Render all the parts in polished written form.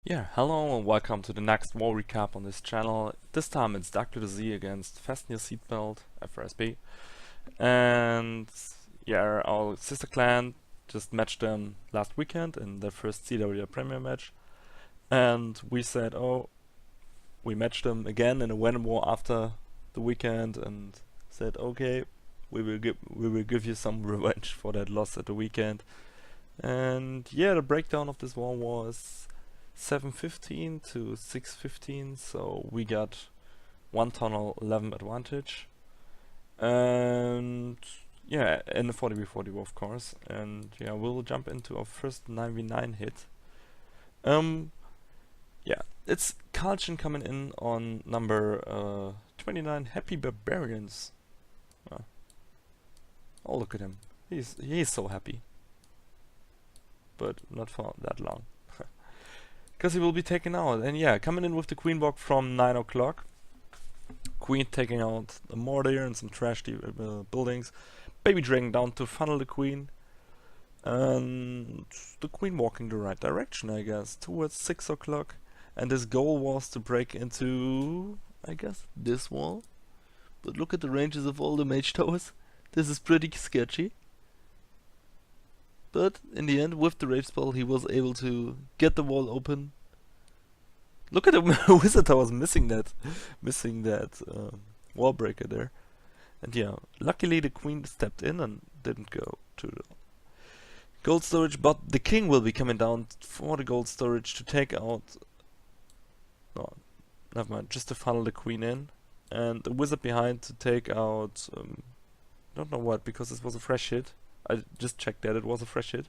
Yeah, hello and welcome to the next war recap on this channel. This time it's Dr. Z against Fasten Your Seatbelt, FYSB. And yeah, our sister clan just matched them last weekend in their first CWR Premier match. And we said, oh, we matched them again in a random war after the weekend and said, okay, we will give you some revenge for that loss at the weekend. And yeah, the breakdown of this war was 715 to 615, so we got 1 tunnel 11 advantage, and yeah, in the 40v40 of course. And yeah, we'll jump into our first 9v9 hit. Yeah, it's Karlchen coming in on number 29, Happy Barbarians. Oh, look at him, he's so happy, but not for that long. Because he will be taken out. And yeah, coming in with the queen block from 9 o'clock. Queen taking out the mortar and some trash buildings. Baby dragon down to funnel the queen. And the queen walking the right direction, I guess, towards 6 o'clock. And his goal was to break into, I guess, this wall. But look at the ranges of all the mage towers. This is pretty sketchy. But in the end, with the rage spell, he was able to get the wall open. Look at the wizard towers missing that wall breaker there. And yeah, luckily the queen stepped in and didn't go to the gold storage. But the king will be coming down for the gold storage to take out. No, never mind. Just to funnel the queen in, and the wizard behind to take out. Don't know what, because this was a fresh hit. I just checked that it was a fresh hit.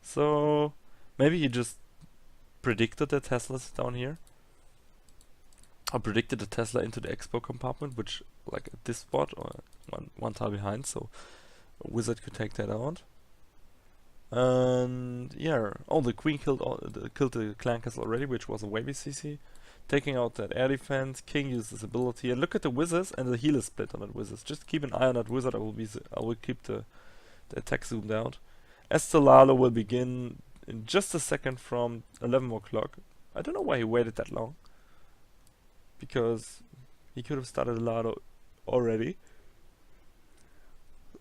So maybe he just predicted that Tesla's down here. I predicted the Tesla into the expo compartment, which like at this spot or one tile behind, so a wizard could take that out. And yeah, oh, the queen killed the clan castle already, which was a wavy CC. Taking out that air defense, king uses his ability, and look at the wizards and the healer split on that wizards. Just keep an eye on that wizard. I will keep the attack zoomed out. Estelalo will begin in just a second from 11 o'clock. I don't know why he waited that long, because he could have started Lado already.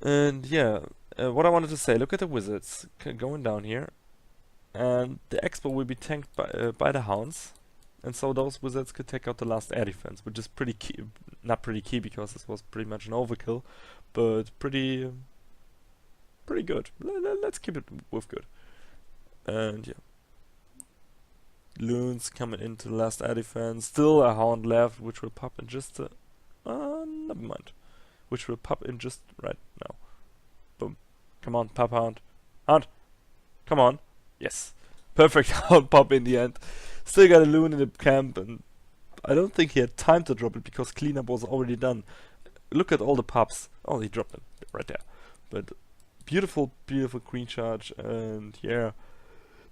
And yeah, what I wanted to say, look at the wizards going down here, and the expo will be tanked by the hounds, and so those wizards could take out the last air defense, which is pretty key. Not pretty key, because this was pretty much an overkill, but pretty good. Let's keep it with good. And yeah, loons coming into the last air defense. Still a hound left, which will pop in just never mind. Which will pop in just right now. Boom. Come on, pop hound. Hound! Come on. Yes. Perfect hound pop in the end. Still got a loon in the camp, and I don't think he had time to drop it because cleanup was already done. Look at all the pops. Oh, he dropped it right there. But beautiful queen charge, and yeah.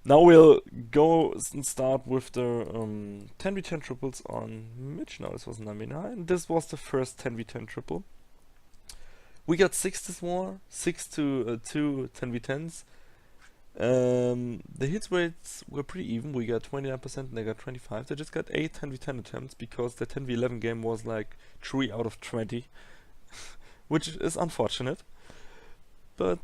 Now we'll go and start with the 10v10 triples on Mitch. No, this was 9v9. This was the first 10v10 triple. We got 6 this war, 6 to 2 10v10s. The hit rates were pretty even. We got 29% and they got 25. They just got 8 10v10 attempts because the 10v11 game was like 3 out of 20, which is unfortunate. But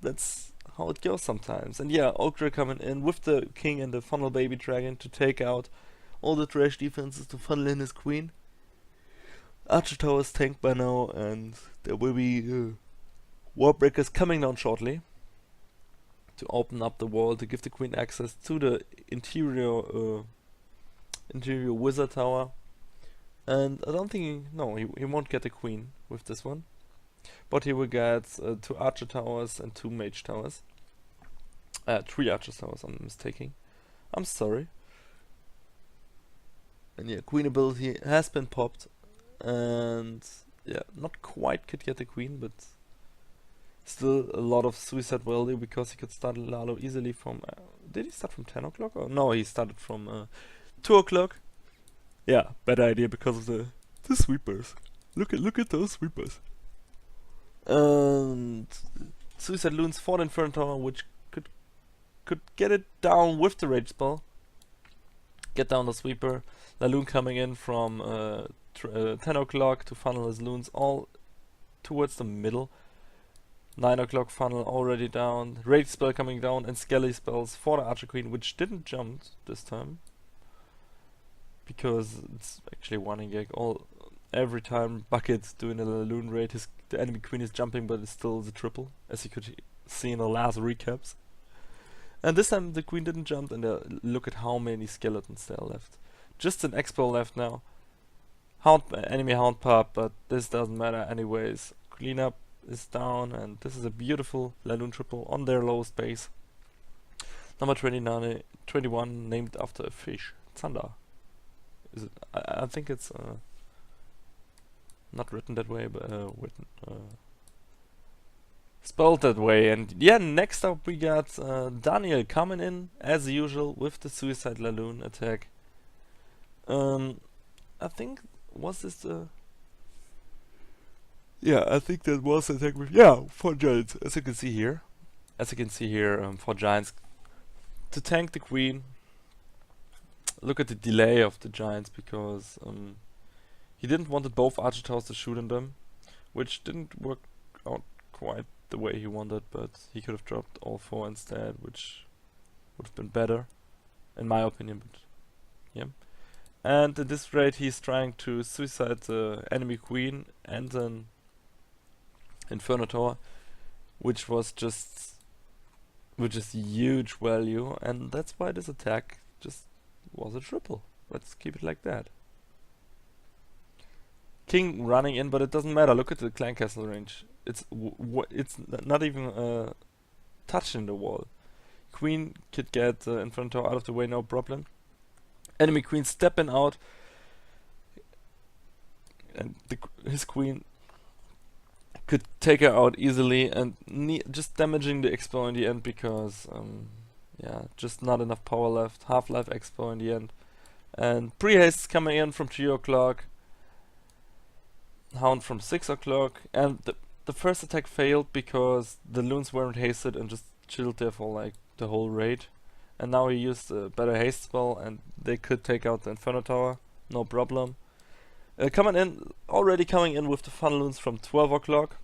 that's how it goes sometimes. And yeah, Okra coming in with the king and the funnel baby dragon to take out all the trash defenses to funnel in his queen. Archer tower is tanked by now, and there will be wall breakers coming down shortly to open up the wall to give the queen access to the interior wizard tower. And I don't think he won't get the queen with this one, but he will get 2 archer towers and 2 mage towers. 3 archer towers, I'm mistaking. I'm sorry. And yeah, queen ability has been popped, and yeah, not quite could get the queen, but still a lot of suicide value because he could start Lalo easily from. Did he start from 10 o'clock? Or no, he started from 2 o'clock. Yeah, bad idea because of the sweepers. Look at those sweepers. And Suicide Loons for the Inferno Tower, which could get it down with the rage spell. get down the sweeper. Laloon coming in from 10 o'clock to funnel his loons all towards the middle. 9 o'clock funnel already down. Rage spell coming down and Skelly spells for the Archer Queen, which didn't jump this time. Because it's actually one gag. Every time Bucket's doing a Laloon raid, the enemy queen is jumping, but it's still the triple, as you could see in the last recaps. And this time the queen didn't jump, and look at how many skeletons there are left. Just an expo left now. Enemy hound pup, but this doesn't matter anyways. Cleanup is down, and this is a beautiful Laloon triple on their lowest base. Number 21, named after a fish. Thunder. Is it? I think it's not written that way, but spelled that way. And yeah, next up we got Daniel coming in as usual with the Suicide Laloon attack. I think was this the? Yeah, I think that was the attack with for giants, as you can see here. For giants to tank the queen. Look at the delay of the giants, because he didn't want both archer towers to shoot in them, which didn't work out quite the way he wanted, but he could have dropped all 4 instead, which would have been better, in my opinion, but yeah. And at this rate he's trying to suicide the enemy queen and an Inferno Tower, which is huge value, and that's why this attack just was a triple. Let's keep it like that. King running in, but it doesn't matter. Look at the clan castle range. It's not even touching the wall. Queen could get Inferno Tower out of the way, no problem. Enemy queen stepping out, and his queen could take her out easily, and just damaging the expo in the end, because yeah, just not enough power left. Half-life expo in the end. And pre-haste coming in from 3 o'clock. Hound from 6 o'clock. And the first attack failed because the loons weren't hasted and just chilled there for like the whole raid. And now he used a better haste spell, and they could take out the Inferno Tower. No problem. Already coming in with the funnel loons from 12 o'clock.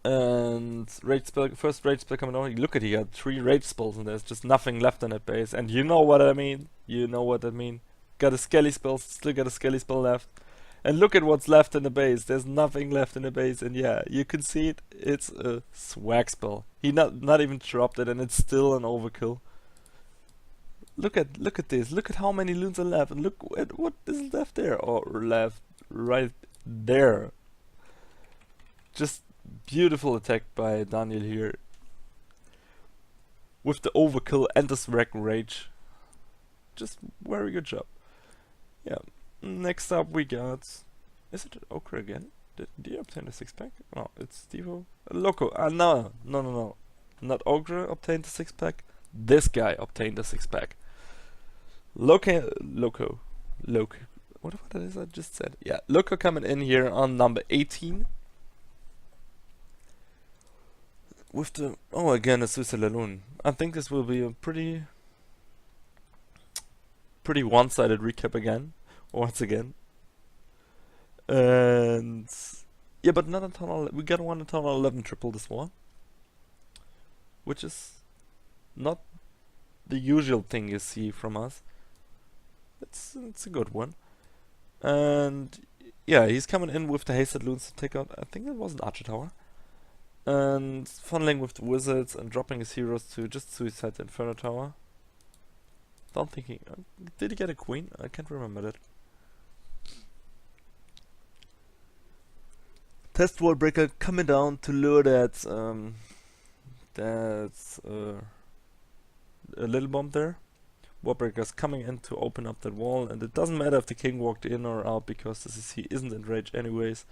And first rage spell coming out. Look at, he got 3 rage spells, and there's just nothing left in that base. And you know what I mean. You know what I mean. Got a Skelly spell, still got a Skelly spell left. And look at what's left in the base. There's nothing left in the base, and yeah, you can see it. It's a swag spell. He not even dropped it, and it's still an overkill. Look at this. Look at how many loons are left, and look at what is left there, or left right there. Just beautiful attack by Daniel here, with the overkill and the swag rage. Just very good job. Yeah. Next up we got... Is it Okra again? Did he obtain the 6-pack? No, it's Stevo. Loco. No. Not Ogre obtained the 6-pack. This guy obtained the 6-pack. Loco. What is I just said? Yeah, Loco coming in here on number 18. With the... Oh, again, a Suicide Laloon. I think this will be a pretty one-sided recap again. Once again. And... yeah, but not a Town 11. We got one in Town 11 triple this one. Which is not the usual thing you see from us. It's a good one. And yeah, he's coming in with the hasted loons to take out, I think it was an Archer Tower. And funneling with the wizards and dropping his heroes to just suicide the Inferno Tower. Don't think he... did he get a queen? I can't remember that. Test Wall Breaker coming down to lure that a little bomb there. Wall Breaker's coming in to open up that wall, and it doesn't matter if the king walked in or out, because he isn't in rage anyways.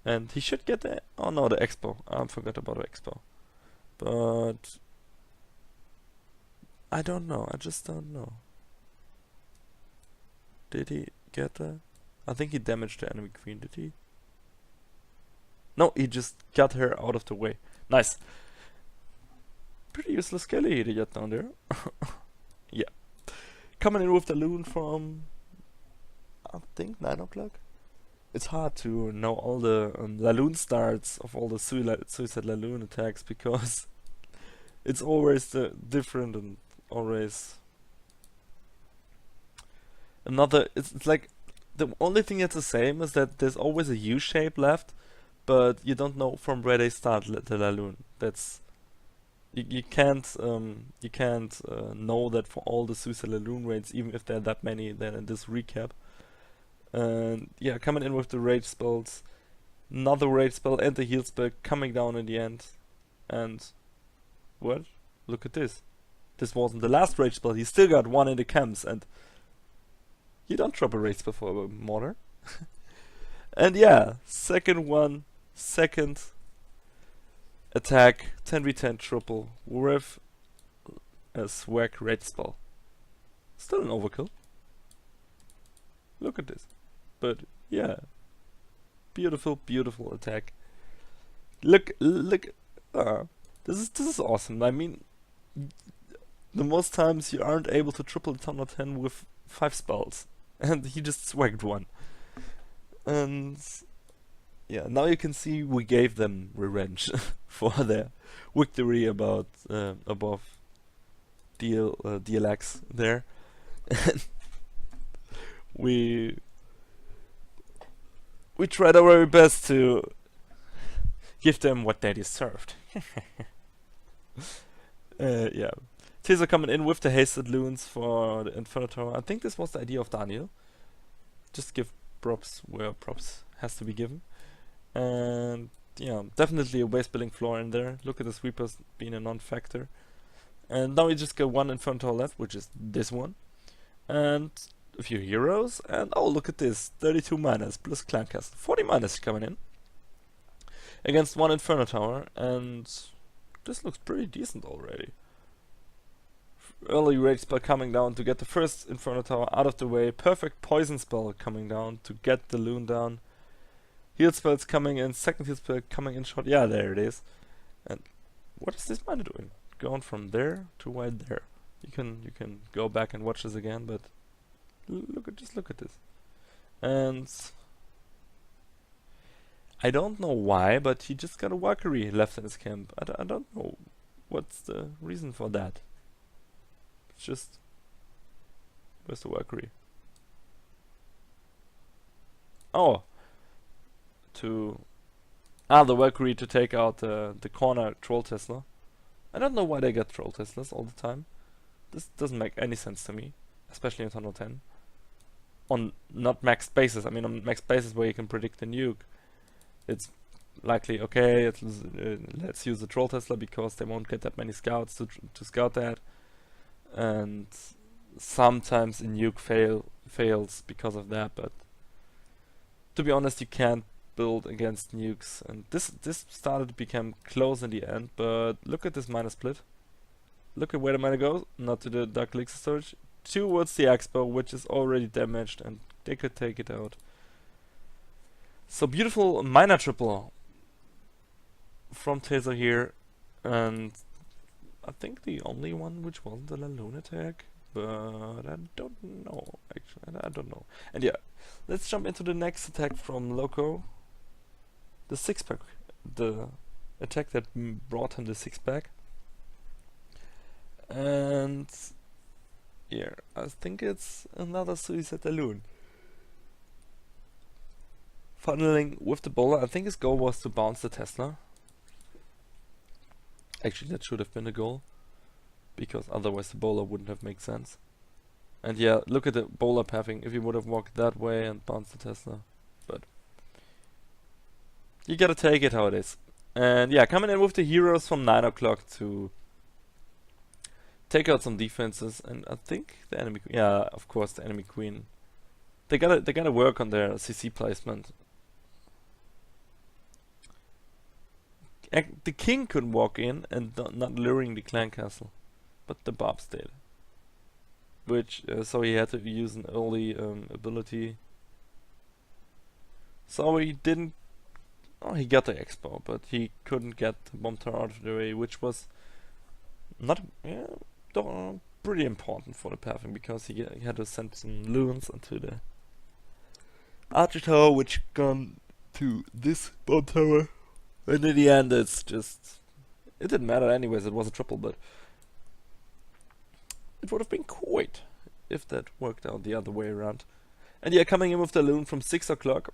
And he should get the... oh no, the expo. I forgot about the expo. But... I don't know. I just don't know. Did he get that? I think he damaged the enemy queen, did he? No, he just got her out of the way. Nice. Pretty useless Skelly he got down there. Yeah. coming in with the loon from, I think, 9 o'clock. It's hard to know all the Laloon starts of all the Suicide Laloon attacks, because it's always different and always another. It's like the only thing that's the same is that there's always a U shape left, but you don't know from where they start the Laloon. That's you can't know that for all the Suicide Laloon raids, even if there are that many. Then in this recap, and yeah, coming in with the rage spells, another rage spell and the heal spell coming down in the end, and what? Look at this. This wasn't the last rage spell. He still got one in the camps, and you don't drop a rage spell for a mortar. And yeah, second attack, 10v10 triple with a swag rage spell. Still an overkill. Look at this. But yeah, beautiful, beautiful attack. Look, this is awesome. I mean, the most times you aren't able to triple the Thunder 10 with 5 spells, and he just swagged one. And yeah, now you can see we gave them revenge for their victory above DLX there. we tried our very best to give them what they deserved. Yeah. Taser coming in with the hasted loons for the Inferno Tower. I think this was the idea of Daniel. Just give props where props has to be given. And yeah, definitely a base building floor in there. Look at the sweepers being a non-factor. And now we just got one Inferno Tower left, which is this one. And a few heroes. And oh, look at this. 32 minus plus Clan Castle. 40 minus coming in. Against one Inferno Tower. And this looks pretty decent already. Early rage spell coming down to get the first Inferno Tower out of the way. Perfect poison spell coming down to get the loon down. Heal spells coming in. Second heal spell coming in short. Yeah, there it is. And what is this miner doing? Going from there to right there. You can go back and watch this again, but just look at this. And I don't know why, but he just got a Valkyrie left in his camp. I don't know what's the reason for that. It's just, where's the Valkyrie? Oh, the Valkyrie to take out the corner Troll Tesla. I don't know why they get Troll Teslas all the time. This doesn't make any sense to me, especially in Thunder 10. On not max bases. I mean, on max bases where you can predict the nuke, it's likely okay. Let's use the Troll Tesla because they won't get that many scouts to scout that. And sometimes a nuke fails because of that, but to be honest, you can't build against nukes. And this started to become close in the end, but look at this miner split. Look at where the miner goes, not to the Dark Elixir storage, towards the Expo, which is already damaged, and they could take it out. So beautiful miner triple from Taser here, and I think the only one which wasn't the Laloon attack, but I don't know, actually, I don't know. And yeah, let's jump into the next attack from Loco. The 6-pack, the attack that brought him the 6-pack. And yeah, I think it's another Suicide Laloon. Funneling with the bowler, I think his goal was to bounce the Tesla. Actually, that should have been the goal, because otherwise the bowler wouldn't have made sense. And yeah, look at the bowler pathing, if he would have walked that way and bounced the Tesla. But you gotta take it how it is. And yeah, coming in with the heroes from 9 o'clock to take out some defenses, and I think the enemy, yeah, of course the enemy queen. They gotta work on their CC placement. The king could walk in and not luring the clan castle, but the Bobs did. Which so he had to use an early ability. So he didn't. Oh, he got the expo, but he couldn't get the bomb tower out of the way, which was not pretty important for the pathing, because he had to send some loons into the archer tower, which gone to this bomb tower. And in the end, it's just... It didn't matter anyways, it was a triple, but... It would have been quite if that worked out the other way around. And yeah, coming in with the loon from 6 o'clock.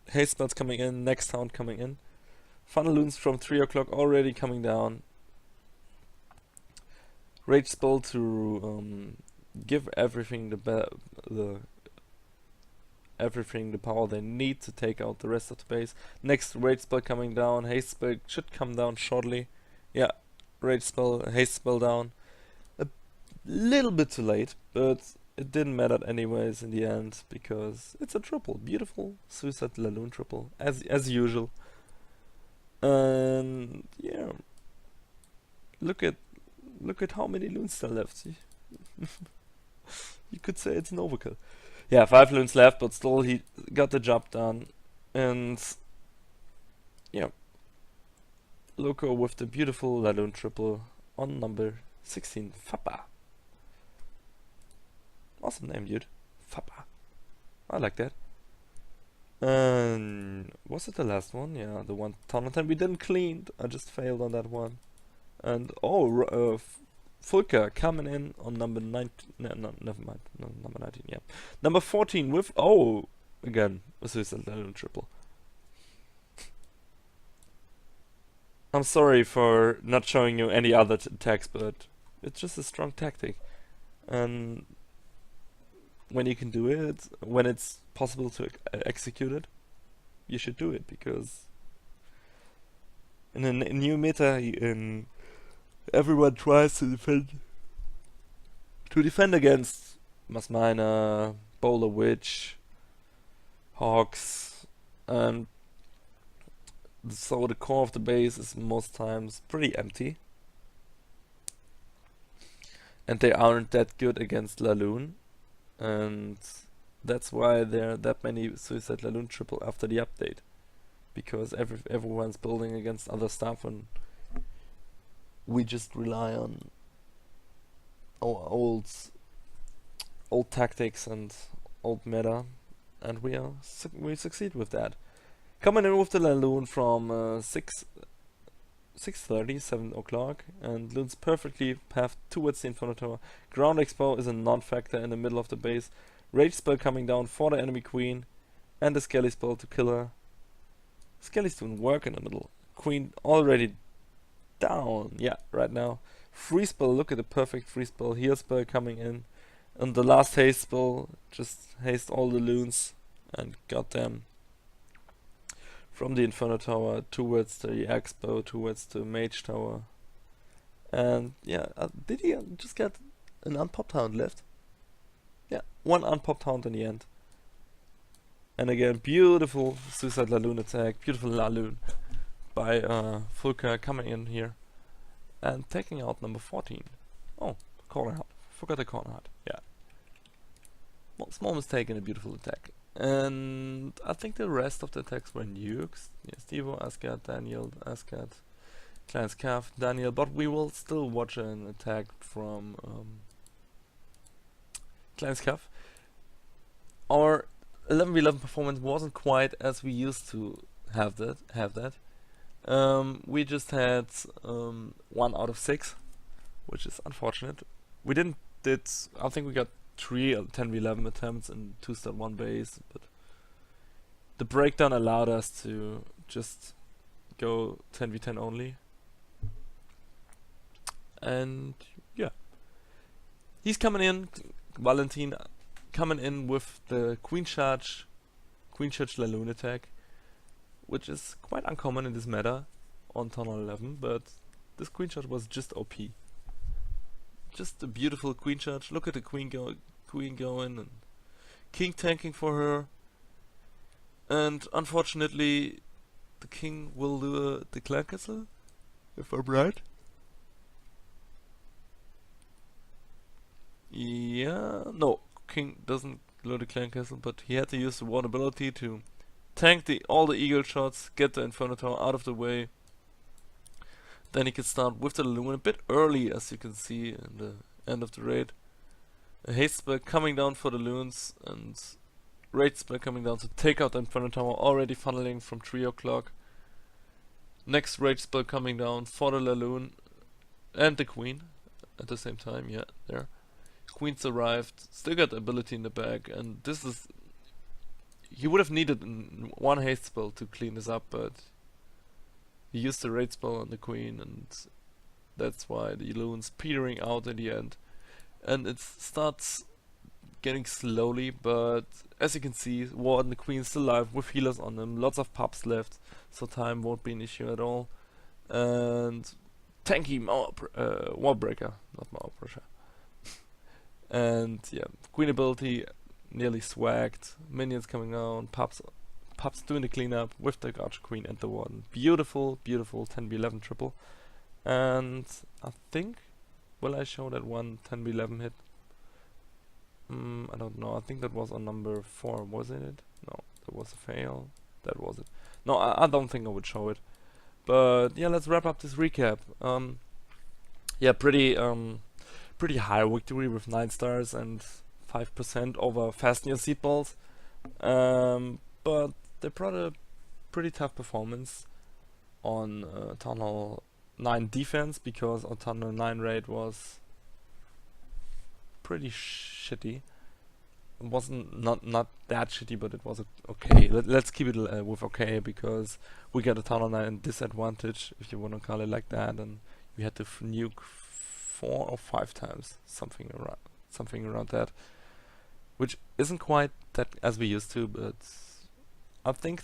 Haste spells coming in, next hound coming in. Funnel loons from 3 o'clock already coming down. Rage spell to give everything the power they need to take out the rest of the base. Next rage spell coming down. Haste spell should come down shortly. Yeah, rage spell, haste spell down. A little bit too late, but it didn't matter anyways in the end, because it's a triple. Beautiful Suicide Laloon triple, as usual. And yeah, look at how many loons there left. You could say it's an overkill. Yeah, 5 loons left, but still he got the job done. And yeah, Loco with the beautiful Laloon triple on number 16, Fappa. Awesome name, dude. Fappa. I like that. And was it the last one? Yeah, the one Tonatan we didn't clean. I just failed on that one. And oh, Fulka coming in on number 19. No, never mind. No, number 19. Yeah, number 14 with again a Suicide Laloon triple. I'm sorry for not showing you any other attacks, but it's just a strong tactic, and when you can do it, when it's possible to execute it, you should do it, because in a new meta, everyone tries to defend against Mass Miner, Bowler Witch, Hawks, and so the core of the base is most times pretty empty, and they aren't that good against Laloon. And that's why there are that many Suicide Laloon triple after the update, because everyone's building against other stuff, and we just rely on our old tactics and old meta, and we succeed with that. Coming in with the Laloon from 6:30, 7 o'clock, and loons perfectly path towards the Inferno Tower. Ground Expo is a non-factor in the middle of the base. Rage spell coming down for the enemy queen, and the Skelly spell to kill her. Skelly's doing work in the middle. Queen already down, yeah, right now. Free spell, look at the perfect free spell. Heal spell coming in, and the last haste spell, just haste all the loons and got them from the Inferno Tower towards the Expo, towards the Mage Tower. And yeah, did he just get an unpopped hound left? Yeah, one unpopped hound in the end. And again, beautiful Suicide Laloon attack, beautiful Laloon by Fulka coming in here and taking out number 14. Oh, corner heart. Forgot the corner heart. Yeah. Well, small mistake in a beautiful attack. And I think the rest of the attacks were nukes. Yes, Stevo, Asgard, Daniel, Asgard, Klein's Calf, Daniel, but we will still watch an attack from Klein's Calf. Our 11v11 performance wasn't quite as we used to have that. We just had 1 out of 6, which is unfortunate. We did I think we got 3 10v11 attempts in 2.1 base, but the breakdown allowed us to just go 10v10 only. And yeah, he's coming in, Valentin coming in with the Queen Charge Laloon attack, which is quite uncommon in this meta on Tunnel 11, but this Queen Charge was just OP. Just a beautiful Queen Charge. Look at the Queen going, and King tanking for her. And unfortunately, the King will lure the Clan Castle, if I'm right. Yeah, no, King doesn't lure the Clan Castle, but he had to use the one ability to tank all the eagle shots, get the Inferno Tower out of the way. Then he can start with the Loon a bit early, as you can see in the end of the raid. A haste spell coming down for the Loons, and raid spell coming down to take out the Inferno Tower, already funneling from 3 o'clock. Next rage spell coming down for the Laloon and the Queen at the same time. Yeah, there. Queen's arrived, still got the ability in the back, and this is... He would have needed one haste spell to clean this up, but he used the raid spell on the Queen, and that's why the Loon's petering out in the end. And it starts getting slowly, but as you can see, Warden the Queen's still alive with healers on them, lots of pups left, so time won't be an issue at all. And tanky Warbreaker, not Mauer Pressure. And yeah, Queen ability nearly swagged, minions coming down, pups doing the cleanup with the Archer Queen and the Warden. Beautiful, beautiful 10b11 triple. And I think, will I show that one 10b11 hit? I don't know, I think that was on number 4, wasn't it? No, that was a fail. That was it. No, I don't think I would show it. But yeah, let's wrap up this recap. Yeah, pretty high victory with 9 stars and 5% over Fasten Your Seatbelts. But they brought a pretty tough performance on Town Hall 9 defense, because our Town Hall 9 raid was pretty shitty. It wasn't not that shitty, but it was okay. Let's keep it with okay, because we got a Town Hall 9 disadvantage, if you want to call it like that, and we had to nuke 4 or 5 times, something around that, which isn't quite that as we used to, but I think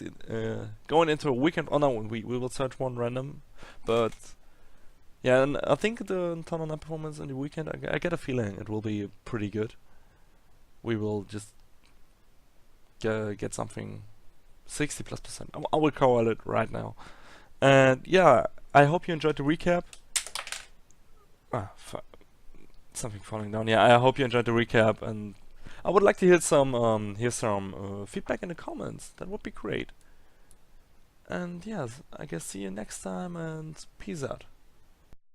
going into a weekend, oh no, we will search one random, but yeah, and I think the Town Hall 9 performance in the weekend, I get a feeling it will be pretty good. We will just get something 60+%. I will call it right now. And yeah, I hope you enjoyed the recap. Something falling down. Yeah, I hope you enjoyed the recap, and I would like to hear some feedback in the comments. That would be great. And yes, I guess see you next time, and peace out.